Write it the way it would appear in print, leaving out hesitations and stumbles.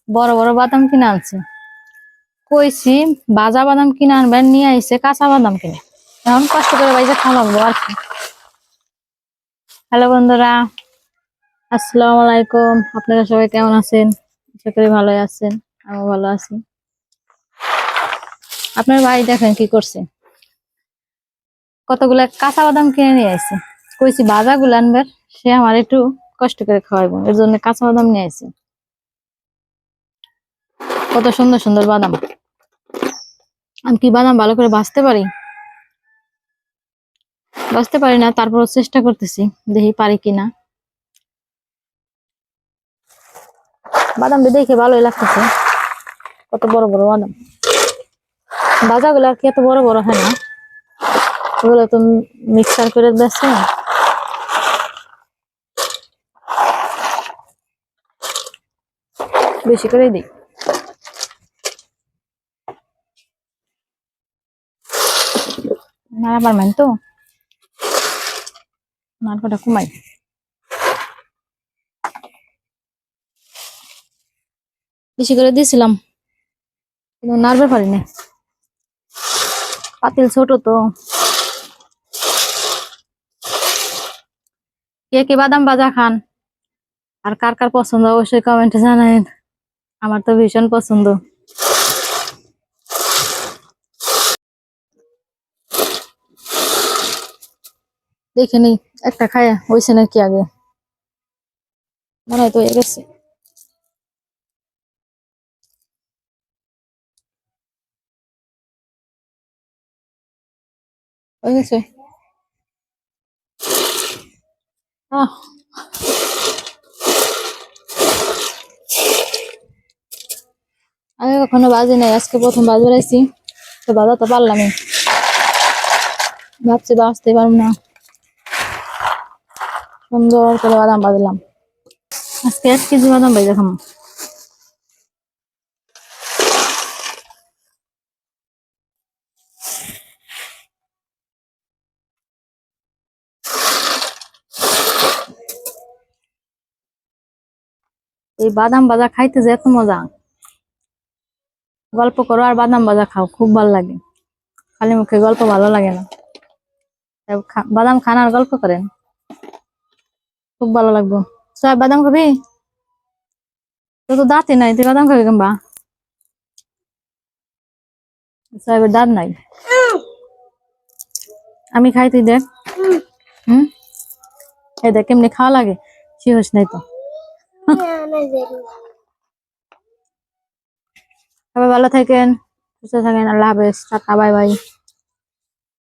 বড় বড় বাদাম কিনে আনছে। কইছি ভাজা বাদাম কিনে আনবেন, নিয়ে আইছে কাঁচা বাদাম কিনে। এখন কষ্ট করে বাইজা খাওয়াবো আর কি। হ্যালো বন্ধুরা, আসসালামু আলাইকুম। আপনারা সবাই কেমন আছেন? আশা করি ভালোই আছেন, আমিও ভালো আছি। আপনার ভাই দেখেন কি করছে, কতগুলা কাঁচা বাদাম কিনে নিয়ে আইছে। কইছি ভাজা গুলো আনবার, সে আমার একটু কষ্ট করে খাওয়াইবো, এর জন্য কাঁচা বাদাম নিয়ে আইছে। কত সুন্দর সুন্দর বাদাম। আমি কি বাদাম ভালো করে ভাজতে পারি? ভাজতে পারি না, তারপর চেষ্টা করতেছি, দেখি পারি কিনা। বাদামটা দেখে ভালোই লাগতেছে, কত বড় বড় বাদাম। ভাজা গুলো আর কি এত বড় বড় হয় না, ওগুলো তো মিক্সার করে দিচ্ছে। বেশি করে দিই, নাড়া পারবেন তো, নাড়াটা কমাই। বেশি করে দিয়েছিলাম কিন্তু নাড়বে পারিনি, পাতিল ছোট তো। কে কে বাদাম ভাজা খান আর কার কার পছন্দ অবশ্যই কমেন্টে জানাবেন। আমার তো ভীষণ পছন্দ। দেখে নি একটা খায়া হয়েছে নাকি, আগে মনে হয় তো হয়ে গেছে। হয়ে গেছে। আহ আমি কখনো বাজি নাই, আজকে প্রথম বাজ বেড়াইছি, তো বাজা তো পারলামই। ভাবছি বাজতে পারবো না, সুন্দর করে বাদাম বাজলাম। আজকে 1 কেজি বাদাম ভেজে খাবো। এই বাদাম ভাজা খাইতে যে এত মজা, গল্প করো আর বাদাম ভাজা খাও, খুব ভালো লাগে। খালি মুখে গল্প ভালো লাগে না, বাদাম খান আর গল্প করেন, খুব ভালো লাগবে। সব বাদাম খাবি? তো তো দাঁতই নাই, তুই বাদাম খাবি কিংবা? সাহেবের দাঁত নাই, আমি খাই, তুই দেখ। হম, এই দেখ কেমনি খাওয়া লাগে, শিহস নাই তো। সবাই ভালো থাকেন, সুস্থ থাকেন, আল্লাহ হাফেজ, টাটা, বাই বাই।